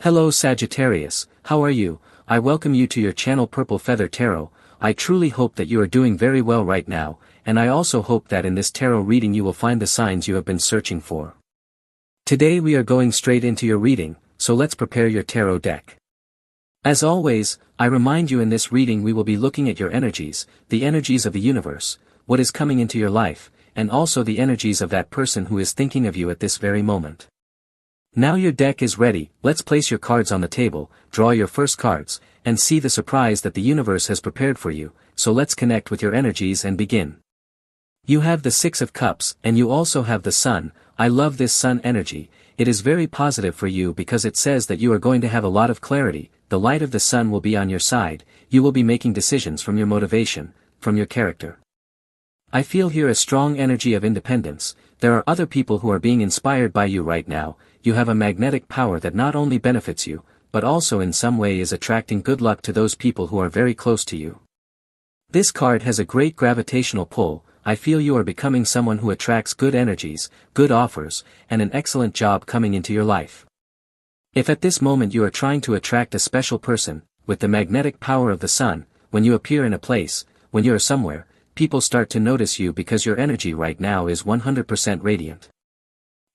Hello Sagittarius, how are you? I welcome you to your channel Purple Feather Tarot. I truly hope that you are doing very well right now, and I also hope that in this tarot reading you will find the signs you have been searching for. Today we are going straight into your reading, so let's prepare your tarot deck. As always, I remind you in this reading we will be looking at your energies, the energies of the universe, what is coming into your life, and also the energies of that person who is thinking of you at this very moment. Now your deck is ready, let's place your cards on the table, draw your first cards, and see the surprise that the universe has prepared for you, so let's connect with your energies and begin. You have the Six of Cups, and you also have the Sun. I love this Sun energy. It is very positive for you because it says that you are going to have a lot of clarity, the light of the sun will be on your side, you will be making decisions from your motivation, from your character. I feel here a strong energy of independence. There are other people who are being inspired by you right now. You have a magnetic power that not only benefits you, but also in some way is attracting good luck to those people who are very close to you. This card has a great gravitational pull. I feel you are becoming someone who attracts good energies, good offers, and an excellent job coming into your life. If at this moment you are trying to attract a special person, with the magnetic power of the sun, when you appear in a place, when you are somewhere, people start to notice you because your energy right now is 100% radiant.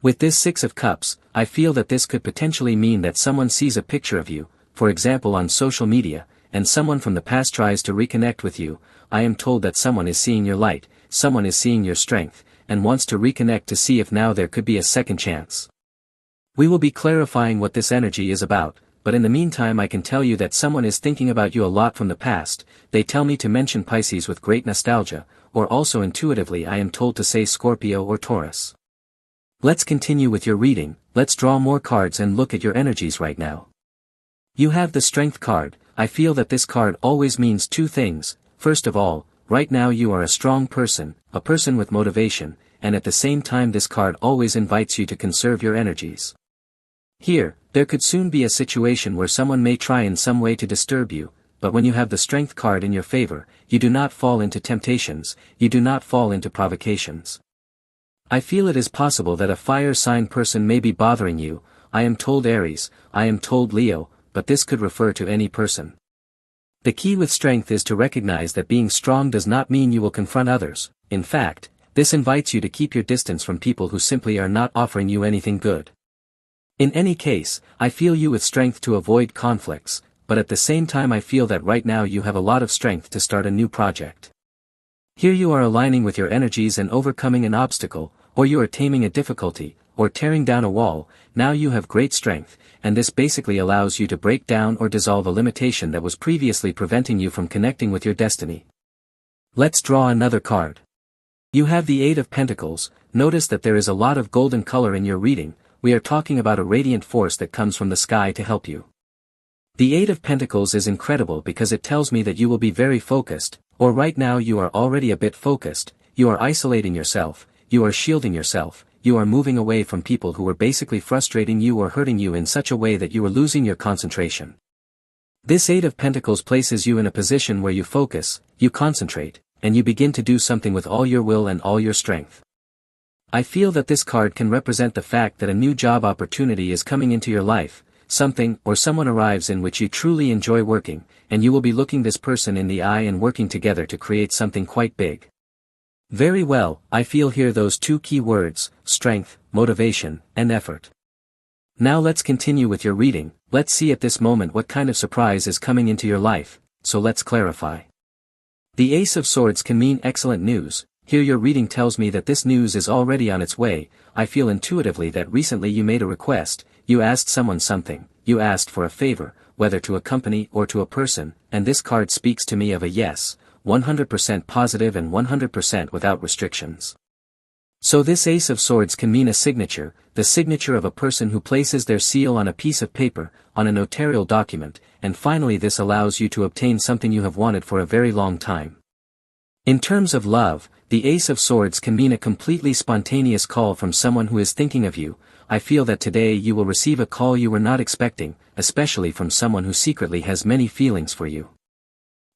With this Six of Cups, I feel that this could potentially mean that someone sees a picture of you, for example on social media, and someone from the past tries to reconnect with you. I am told that someone is seeing your light, someone is seeing your strength, and wants to reconnect to see if now there could be a second chance. We will be clarifying what this energy is about, but in the meantime I can tell you that someone is thinking about you a lot from the past. They tell me to mention Pisces with great nostalgia, or also intuitively I am told to say Scorpio or Taurus. Let's continue with your reading, let's draw more cards and look at your energies right now. You have the Strength card. I feel that this card always means two things. First of all, right now you are a strong person, a person with motivation, and at the same time this card always invites you to conserve your energies. Here, there could soon be a situation where someone may try in some way to disturb you, but when you have the Strength card in your favor, you do not fall into temptations, you do not fall into provocations. I feel it is possible that a fire sign person may be bothering you. I am told Aries, I am told Leo, but this could refer to any person. The key with Strength is to recognize that being strong does not mean you will confront others. In fact, this invites you to keep your distance from people who simply are not offering you anything good. In any case, I feel you with Strength to avoid conflicts, but at the same time I feel that right now you have a lot of strength to start a new project. Here you are aligning with your energies and overcoming an obstacle, or you are taming a difficulty, or tearing down a wall. Now you have great strength, and this basically allows you to break down or dissolve a limitation that was previously preventing you from connecting with your destiny. Let's draw another card. You have the Eight of Pentacles. Notice that there is a lot of golden color in your reading. We are talking about a radiant force that comes from the sky to help you. The Eight of Pentacles is incredible because it tells me that you will be very focused, or right now you are already a bit focused. You are isolating yourself, you are shielding yourself, you are moving away from people who are basically frustrating you or hurting you in such a way that you are losing your concentration. This Eight of Pentacles places you in a position where you focus, you concentrate, and you begin to do something with all your will and all your strength. I feel that this card can represent the fact that a new job opportunity is coming into your life, something or someone arrives in which you truly enjoy working, and you will be looking this person in the eye and working together to create something quite big. Very well, I feel here those two key words, strength, motivation, and effort. Now let's continue with your reading. Let's see at this moment what kind of surprise is coming into your life, so let's clarify. The Ace of Swords can mean excellent news. Here your reading tells me that this news is already on its way. I feel intuitively that recently you made a request, you asked someone something, you asked for a favor, whether to a company or to a person, and this card speaks to me of a yes, 100% positive and 100% without restrictions. So this Ace of Swords can mean a signature, the signature of a person who places their seal on a piece of paper, on a notarial document, and finally this allows you to obtain something you have wanted for a very long time. In terms of love, the Ace of Swords can mean a completely spontaneous call from someone who is thinking of you. I feel that today you will receive a call you were not expecting, especially from someone who secretly has many feelings for you.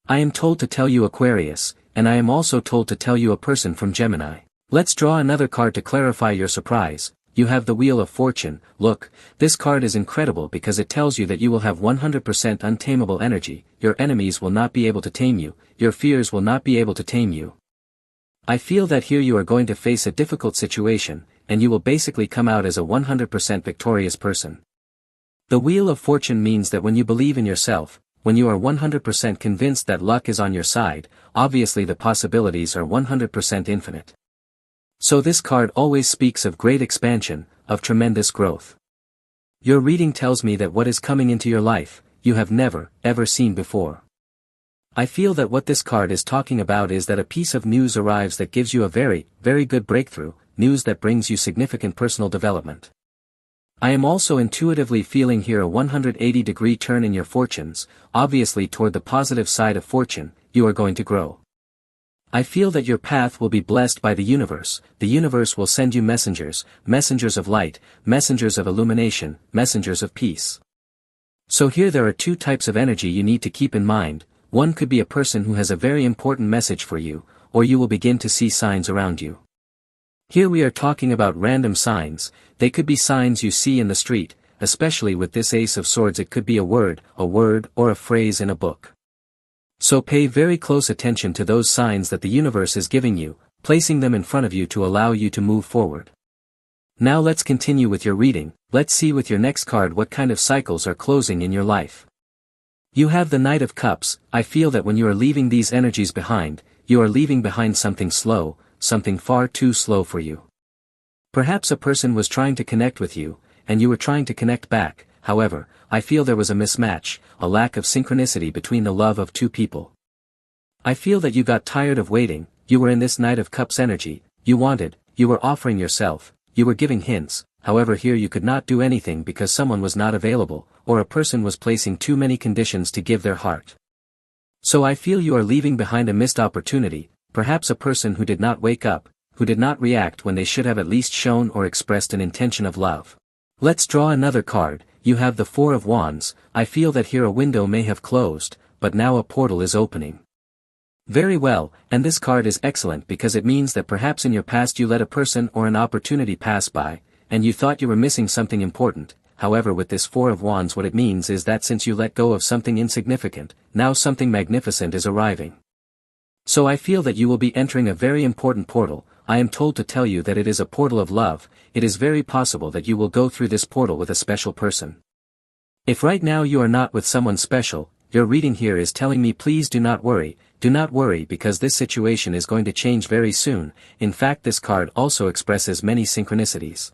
I am told to tell you Aquarius, and I am also told to tell you a person from Gemini. Let's draw another card to clarify your surprise. you have the Wheel of Fortune. Look, this card is incredible because it tells you that you will have 100% untamable energy, your enemies will not be able to tame you, your fears will not be able to tame you. I feel that here you are going to face a difficult situation, and you will basically come out as a 100% victorious person. The Wheel of Fortune means that when you believe in yourself, when you are 100% convinced that luck is on your side, obviously the possibilities are 100% infinite. So this card always speaks of great expansion, of tremendous growth. Your reading tells me that what is coming into your life, you have never, ever seen before. I feel that what this card is talking about is that a piece of news arrives that gives you a very, very good breakthrough, news that brings you significant personal development. I am also intuitively feeling here a 180-degree turn in your fortunes, obviously toward the positive side of fortune, you are going to grow. I feel that your path will be blessed by the universe will send you messengers, messengers of light, messengers of illumination, messengers of peace. So here there are two types of energy you need to keep in mind. One could be a person who has a very important message for you, or you will begin to see signs around you. Here we are talking about random signs, they could be signs you see in the street, especially with this Ace of Swords it could be a word, or a phrase in a book. So pay very close attention to those signs that the universe is giving you, placing them in front of you to allow you to move forward. Now let's continue with your reading, let's see with your next card what kind of cycles are closing in your life. You have the Knight of Cups. I feel that when you are leaving these energies behind, you are leaving behind something slow, something far too slow for you. Perhaps a person was trying to connect with you, and you were trying to connect back. However, I feel there was a mismatch, a lack of synchronicity between the love of two people. I feel that you got tired of waiting, you were in this Knight of Cups energy, you were offering yourself, you were giving hints, however here you could not do anything because someone was not available, or a person was placing too many conditions to give their heart. So I feel you are leaving behind a missed opportunity, perhaps a person who did not wake up, who did not react when they should have at least shown or expressed an intention of love. Let's draw another card. You have the Four of Wands. I feel that here a window may have closed, but now a portal is opening. Very well, and this card is excellent because it means that perhaps in your past you let a person or an opportunity pass by, and you thought you were missing something important. However, with this Four of Wands what it means is that since you let go of something insignificant, now something magnificent is arriving. So I feel that you will be entering a very important portal. I am told to tell you that it is a portal of love. It is very possible that you will go through this portal with a special person. If right now you are not with someone special, your reading here is telling me please do not worry because this situation is going to change very soon. In fact, this card also expresses many synchronicities.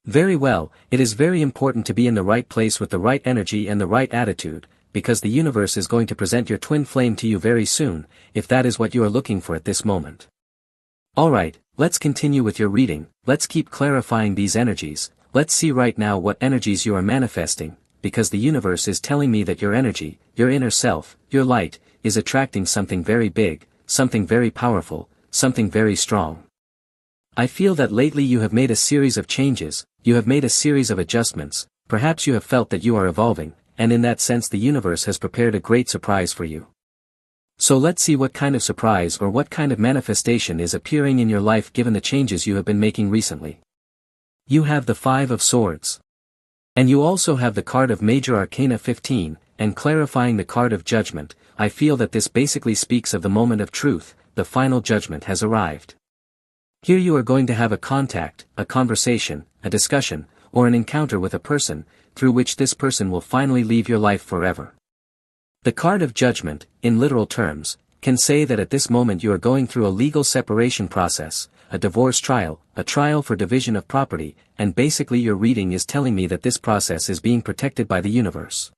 Very well, it is very important to be in the right place with the right energy and the right attitude, because the universe is going to present your twin flame to you very soon, if that is what you are looking for at this moment. Alright, let's continue with your reading, let's keep clarifying these energies, let's see right now what energies you are manifesting, because the universe is telling me that your energy, your inner self, your light, is attracting something very big, something very powerful, something very strong. I feel that lately you have made a series of changes, you have made a series of adjustments, perhaps you have felt that you are evolving, and in that sense the universe has prepared a great surprise for you. So let's see what kind of surprise or what kind of manifestation is appearing in your life given the changes you have been making recently. You have the Five of Swords. And you also have the card of Major Arcana 15, and clarifying the card of Judgment. I feel that this basically speaks of the moment of truth, the final judgment has arrived. Here you are going to have a contact, a conversation, a discussion, or an encounter with a person, through which this person will finally leave your life forever. The card of Judgment, in literal terms, can say that at this moment you are going through a legal separation process, a divorce trial, a trial for division of property, and basically your reading is telling me that this process is being protected by the universe.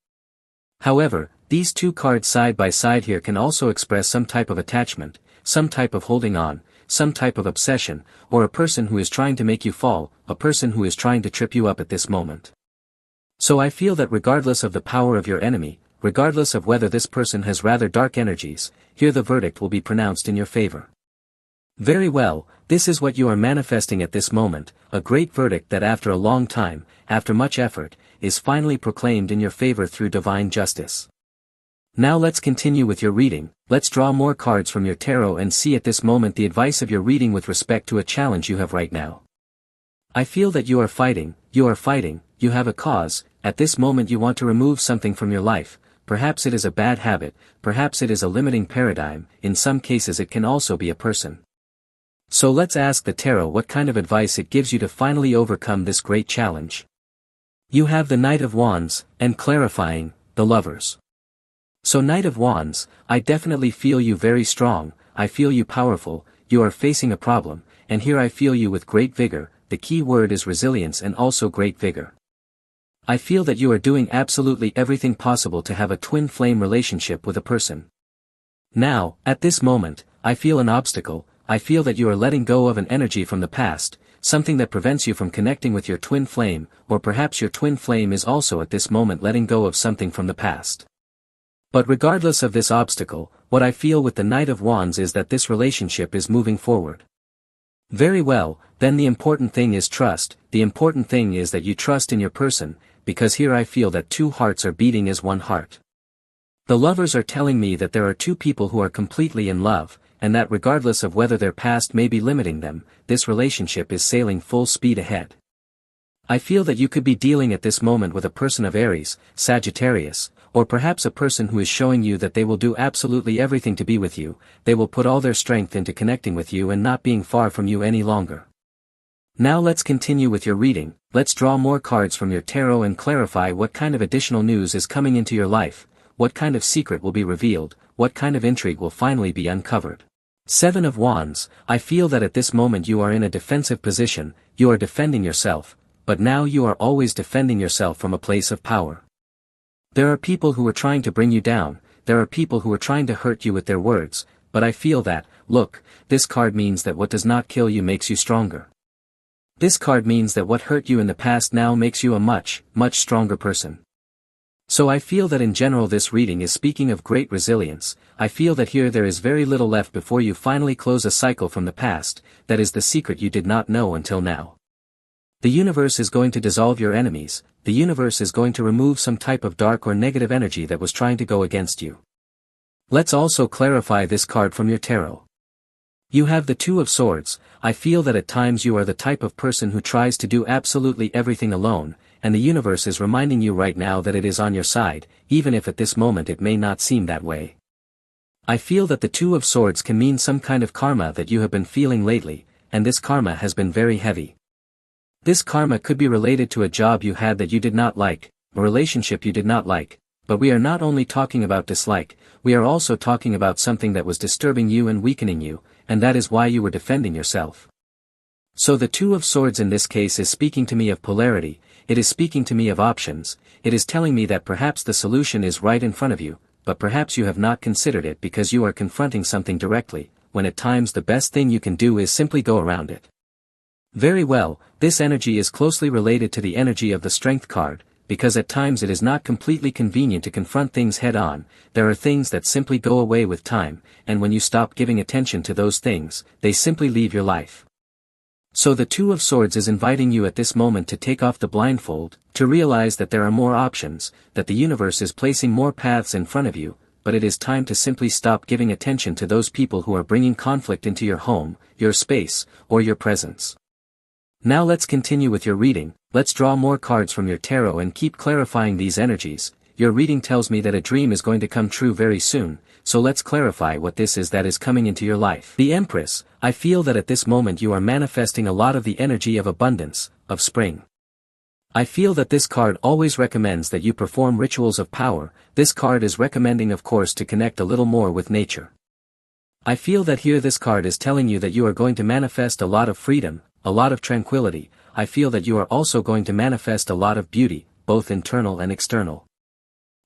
However, these two cards side by side here can also express some type of attachment, some type of holding on, some type of obsession, or a person who is trying to make you fall, a person who is trying to trip you up at this moment. So I feel that regardless of the power of your enemy, regardless of whether this person has rather dark energies, here the verdict will be pronounced in your favor. Very well, this is what you are manifesting at this moment, a great verdict that after a long time, after much effort, is finally proclaimed in your favor through divine justice. Now let's continue with your reading, let's draw more cards from your tarot and see at this moment the advice of your reading with respect to a challenge you have right now. I feel that you are fighting, you have a cause, at this moment you want to remove something from your life, perhaps it is a bad habit, perhaps it is a limiting paradigm, in some cases it can also be a person. So let's ask the tarot what kind of advice it gives you to finally overcome this great challenge. You have the Knight of Wands, and clarifying, the Lovers. So Knight of Wands, I definitely feel you very strong, I feel you powerful, you are facing a problem, and here I feel you with great vigor, the key word is resilience and also great vigor. I feel that you are doing absolutely everything possible to have a twin flame relationship with a person. Now, at this moment, I feel an obstacle, I feel that you are letting go of an energy from the past, something that prevents you from connecting with your twin flame, or perhaps your twin flame is also at this moment letting go of something from the past. But regardless of this obstacle, what I feel with the Knight of Wands is that this relationship is moving forward. Very well, then the important thing is trust, the important thing is that you trust in your person, because here I feel that two hearts are beating as one heart. The Lovers are telling me that there are two people who are completely in love, and that regardless of whether their past may be limiting them, this relationship is sailing full speed ahead. I feel that you could be dealing at this moment with a person of Aries, Sagittarius, or perhaps a person who is showing you that they will do absolutely everything to be with you, they will put all their strength into connecting with you and not being far from you any longer. Now let's continue with your reading, let's draw more cards from your tarot and clarify what kind of additional news is coming into your life, what kind of secret will be revealed, what kind of intrigue will finally be uncovered. Seven of Wands, I feel that at this moment you are in a defensive position, you are defending yourself, but now you are always defending yourself from a place of power. There are people who are trying to bring you down, there are people who are trying to hurt you with their words, but I feel that, look, this card means that what does not kill you makes you stronger. This card means that what hurt you in the past now makes you a much, much stronger person. So I feel that in general this reading is speaking of great resilience, I feel that here there is very little left before you finally close a cycle from the past, that is the secret you did not know until now. The universe is going to dissolve your enemies, the universe is going to remove some type of dark or negative energy that was trying to go against you. Let's also clarify this card from your tarot. You have the Two of Swords, I feel that at times you are the type of person who tries to do absolutely everything alone, and the universe is reminding you right now that it is on your side, even if at this moment it may not seem that way. I feel that the Two of Swords can mean some kind of karma that you have been feeling lately, and this karma has been very heavy. This karma could be related to a job you had that you did not like, a relationship you did not like, but we are not only talking about dislike, we are also talking about something that was disturbing you and weakening you, and that is why you were defending yourself. So the Two of Swords in this case is speaking to me of polarity, it is speaking to me of options, it is telling me that perhaps the solution is right in front of you, but perhaps you have not considered it because you are confronting something directly, when at times the best thing you can do is simply go around it. Very well, this energy is closely related to the energy of the Strength card, because at times it is not completely convenient to confront things head on, there are things that simply go away with time, and when you stop giving attention to those things, they simply leave your life. So the Two of Swords is inviting you at this moment to take off the blindfold, to realize that there are more options, that the universe is placing more paths in front of you, but it is time to simply stop giving attention to those people who are bringing conflict into your home, your space, or your presence. Now let's continue with your reading, let's draw more cards from your tarot and keep clarifying these energies. Your reading tells me that a dream is going to come true very soon, so let's clarify what this is that is coming into your life. The Empress, I feel that at this moment you are manifesting a lot of the energy of abundance, of spring. I feel that this card always recommends that you perform rituals of power, this card is recommending of course to connect a little more with nature. I feel that here this card is telling you that you are going to manifest a lot of freedom, a lot of tranquility, I feel that you are also going to manifest a lot of beauty, both internal and external.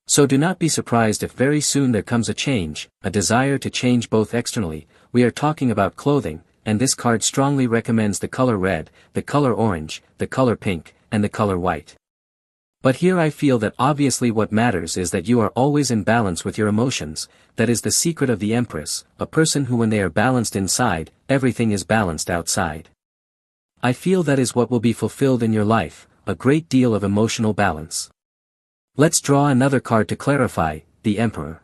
So do not be surprised if very soon there comes a change, a desire to change both externally, we are talking about clothing, and this card strongly recommends the color red, the color orange, the color pink, and the color white. But here I feel that obviously what matters is that you are always in balance with your emotions, that is the secret of the Empress, a person who when they are balanced inside, everything is balanced outside. I feel that is what will be fulfilled in your life, a great deal of emotional balance. Let's draw another card to clarify, the Emperor.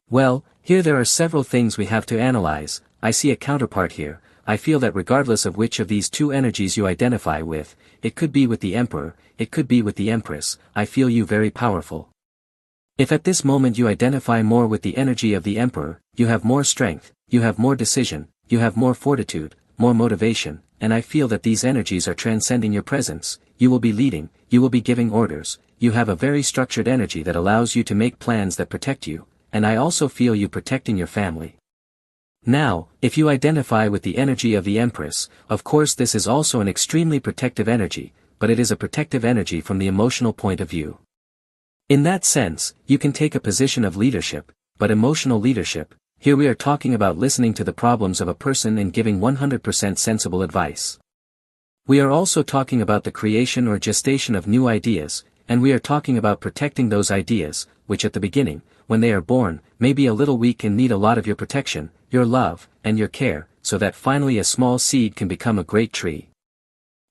Well, here there are several things we have to analyze, I see a counterpart here, I feel that regardless of which of these two energies you identify with, it could be with the Emperor, it could be with the Empress, I feel you very powerful. If at this moment you identify more with the energy of the Emperor, you have more strength, you have more decision, you have more fortitude, more motivation, and I feel that these energies are transcending your presence. You will be leading, you will be giving orders, you have a very structured energy that allows you to make plans that protect you, and I also feel you protecting your family. Now, if you identify with the energy of the Empress, of course this is also an extremely protective energy, but it is a protective energy from the emotional point of view. In that sense, you can take a position of leadership, but emotional leadership, here we are talking about listening to the problems of a person and giving 100% sensible advice. We are also talking about the creation or gestation of new ideas, and we are talking about protecting those ideas, which at the beginning, when they are born, may be a little weak and need a lot of your protection, your love, and your care, so that finally a small seed can become a great tree.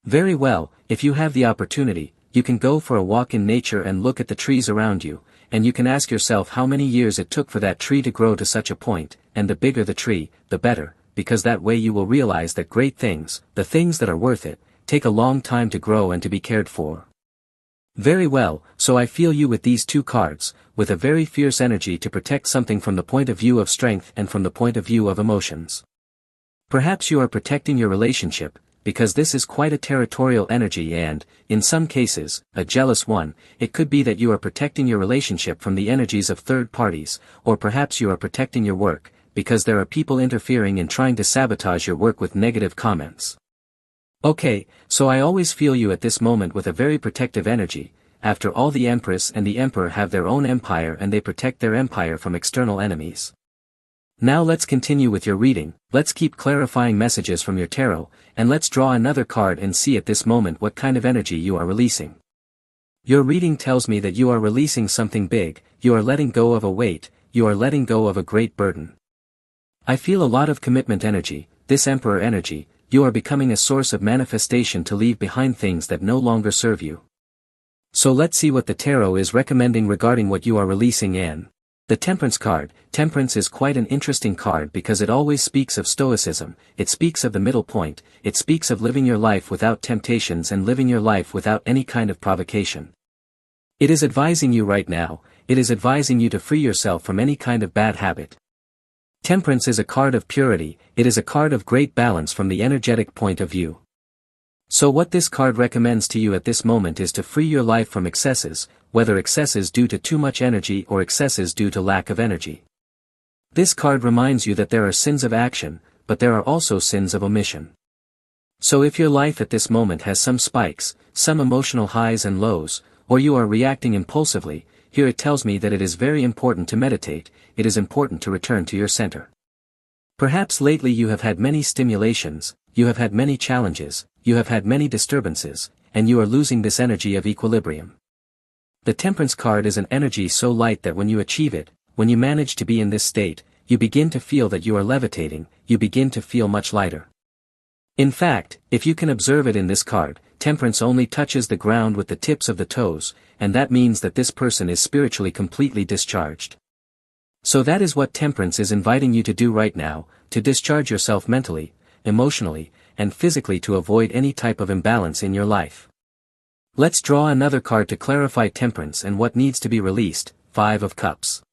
Very well, if you have the opportunity, you can go for a walk in nature and look at the trees around you, and you can ask yourself how many years it took for that tree to grow to such a point, and the bigger the tree, the better, because that way you will realize that great things, the things that are worth it, take a long time to grow and to be cared for. Very well, so I feel you with these two cards, with a very fierce energy to protect something from the point of view of strength and from the point of view of emotions. Perhaps you are protecting your relationship, because this is quite a territorial energy and, in some cases, a jealous one. It could be that you are protecting your relationship from the energies of third parties, or perhaps you are protecting your work, because there are people interfering and trying to sabotage your work with negative comments. Okay, so I always feel you at this moment with a very protective energy. After all, the Empress and the Emperor have their own empire and they protect their empire from external enemies. Now let's continue with your reading, let's keep clarifying messages from your tarot, and let's draw another card and see at this moment what kind of energy you are releasing. Your reading tells me that you are releasing something big, you are letting go of a weight, you are letting go of a great burden. I feel a lot of commitment energy, this Emperor energy. You are becoming a source of manifestation to leave behind things that no longer serve you. So let's see what the tarot is recommending regarding what you are releasing in. The Temperance card. Temperance is quite an interesting card because it always speaks of stoicism, it speaks of the middle point, it speaks of living your life without temptations and living your life without any kind of provocation. It is advising you right now, it is advising you to free yourself from any kind of bad habit. Temperance is a card of purity, it is a card of great balance from the energetic point of view. So what this card recommends to you at this moment is to free your life from excesses, whether excesses due to too much energy or excesses due to lack of energy. This card reminds you that there are sins of action, but there are also sins of omission. So if your life at this moment has some spikes, some emotional highs and lows, or you are reacting impulsively, here it tells me that it is very important to meditate, it is important to return to your center. Perhaps lately you have had many stimulations, you have had many challenges, you have had many disturbances, and you are losing this energy of equilibrium. The Temperance card is an energy so light that when you achieve it, when you manage to be in this state, you begin to feel that you are levitating, you begin to feel much lighter. In fact, if you can observe it in this card, Temperance only touches the ground with the tips of the toes, and that means that this person is spiritually completely discharged. So that is what Temperance is inviting you to do right now, to discharge yourself mentally, emotionally, and physically to avoid any type of imbalance in your life. Let's draw another card to clarify Temperance and what needs to be released. 5 of Cups.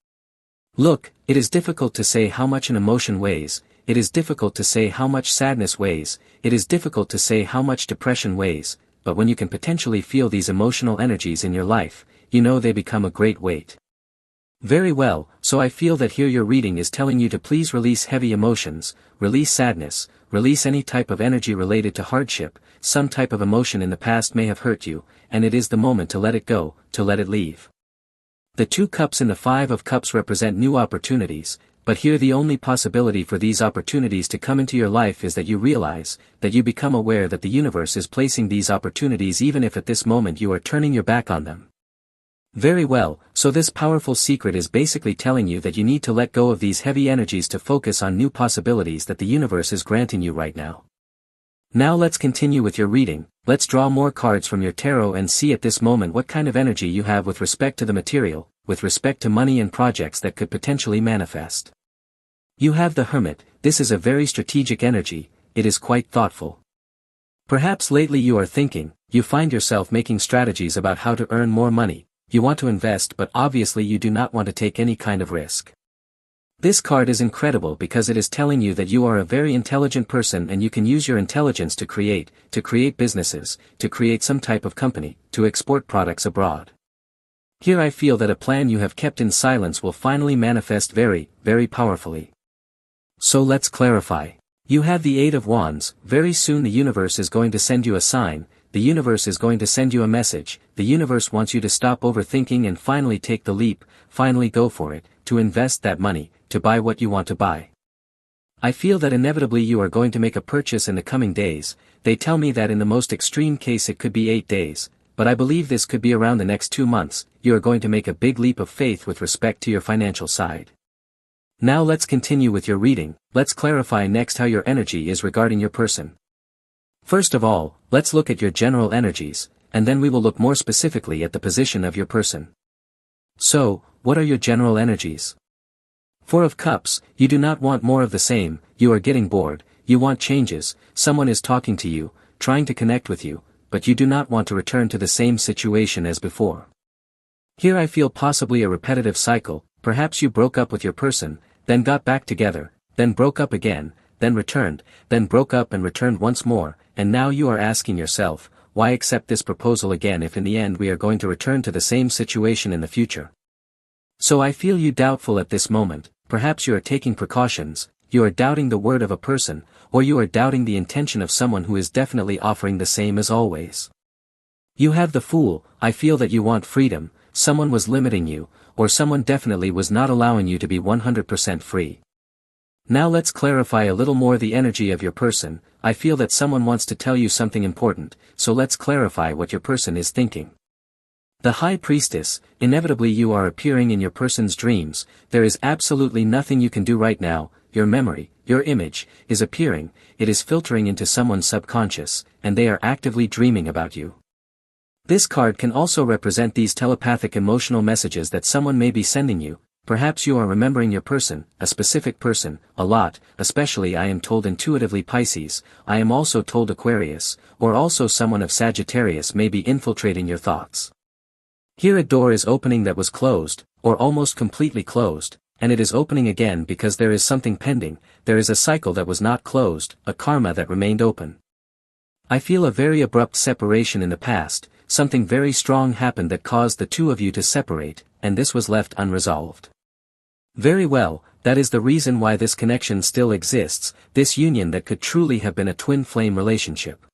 Look, it is difficult to say how much an emotion weighs, it is difficult to say how much sadness weighs, it is difficult to say how much depression weighs, but when you can potentially feel these emotional energies in your life, you know they become a great weight. Very well, so I feel that here your reading is telling you to please release heavy emotions, release sadness, release any type of energy related to hardship. Some type of emotion in the past may have hurt you, and it is the moment to let it go, to let it leave. The 2 cups and the 5 of Cups represent new opportunities, but here the only possibility for these opportunities to come into your life is that you realize, that you become aware that the universe is placing these opportunities even if at this moment you are turning your back on them. Very well, so this powerful secret is basically telling you that you need to let go of these heavy energies to focus on new possibilities that the universe is granting you right now. Now let's continue with your reading, let's draw more cards from your tarot and see at this moment what kind of energy you have with respect to the material, with respect to money and projects that could potentially manifest. You have the Hermit. This is a very strategic energy, it is quite thoughtful. Perhaps lately you are thinking, you find yourself making strategies about how to earn more money, you want to invest but obviously you do not want to take any kind of risk. This card is incredible because it is telling you that you are a very intelligent person and you can use your intelligence to create businesses, to create some type of company, to export products abroad. Here I feel that a plan you have kept in silence will finally manifest very, very powerfully. So let's clarify. You have the Eight of Wands. Very soon the universe is going to send you a sign, the universe is going to send you a message, the universe wants you to stop overthinking and finally take the leap, finally go for it, to invest that money, to buy what you want to buy. I feel that inevitably you are going to make a purchase in the coming days. They tell me that in the most extreme case it could be 8 days, but I believe this could be around the next 2 months. You are going to make a big leap of faith with respect to your financial side. Now let's continue with your reading. Let's clarify next how your energy is regarding your person. First of all, let's look at your general energies, and then we will look more specifically at the position of your person. So, what are your general energies? Four of Cups, you do not want more of the same, you are getting bored, you want changes, someone is talking to you, trying to connect with you, but you do not want to return to the same situation as before. Here I feel possibly a repetitive cycle, perhaps you broke up with your person, then got back together, then broke up again, then returned, then broke up and returned once more, and now you are asking yourself, why accept this proposal again if in the end we are going to return to the same situation in the future? So I feel you doubtful at this moment. Perhaps you are taking precautions, you are doubting the word of a person, or you are doubting the intention of someone who is definitely offering the same as always. You have the Fool. I feel that you want freedom, someone was limiting you, or someone definitely was not allowing you to be 100% free. Now let's clarify a little more the energy of your person. I feel that someone wants to tell you something important, so let's clarify what your person is thinking. The High Priestess, inevitably you are appearing in your person's dreams. There is absolutely nothing you can do right now, your memory, your image, is appearing, it is filtering into someone's subconscious, and they are actively dreaming about you. This card can also represent these telepathic emotional messages that someone may be sending you. Perhaps you are remembering your person, a specific person, a lot, especially I am told intuitively Pisces, I am also told Aquarius, or also someone of Sagittarius may be infiltrating your thoughts. Here a door is opening that was closed, or almost completely closed, and it is opening again because there is something pending, there is a cycle that was not closed, a karma that remained open. I feel a very abrupt separation in the past, something very strong happened that caused the two of you to separate, and this was left unresolved. Very well, that is the reason why this connection still exists, this union that could truly have been a twin flame relationship.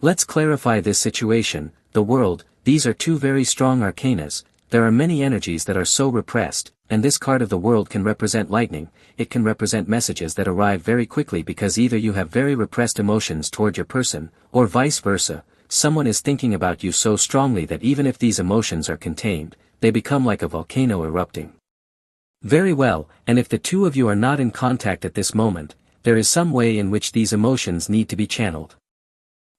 Let's clarify this situation, the World. These are two very strong arcanas. There are many energies that are so repressed, and this card of the World can represent lightning, it can represent messages that arrive very quickly because either you have very repressed emotions toward your person, or vice versa, someone is thinking about you so strongly that even if these emotions are contained, they become like a volcano erupting. Very well, and if the two of you are not in contact at this moment, there is some way in which these emotions need to be channeled.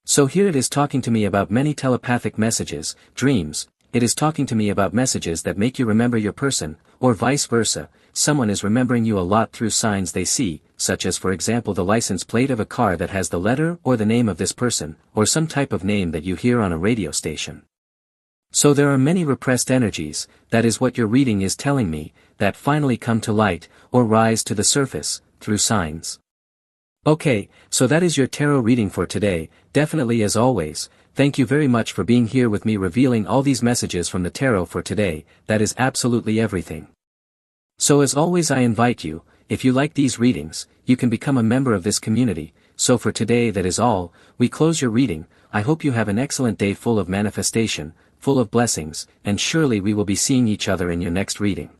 So here it is talking to me about many telepathic messages, dreams, it is talking to me about messages that make you remember your person, or vice versa, someone is remembering you a lot through signs they see, such as for example the license plate of a car that has the letter or the name of this person, or some type of name that you hear on a radio station. So there are many repressed energies, that is what your reading is telling me, that finally come to light, or rise to the surface, through signs. Okay, so that is your tarot reading for today. Definitely as always, thank you very much for being here with me revealing all these messages from the tarot for today, that is absolutely everything. So as always I invite you, if you like these readings, you can become a member of this community. So for today that is all, we close your reading. I hope you have an excellent day full of manifestation, full of blessings, and surely we will be seeing each other in your next reading.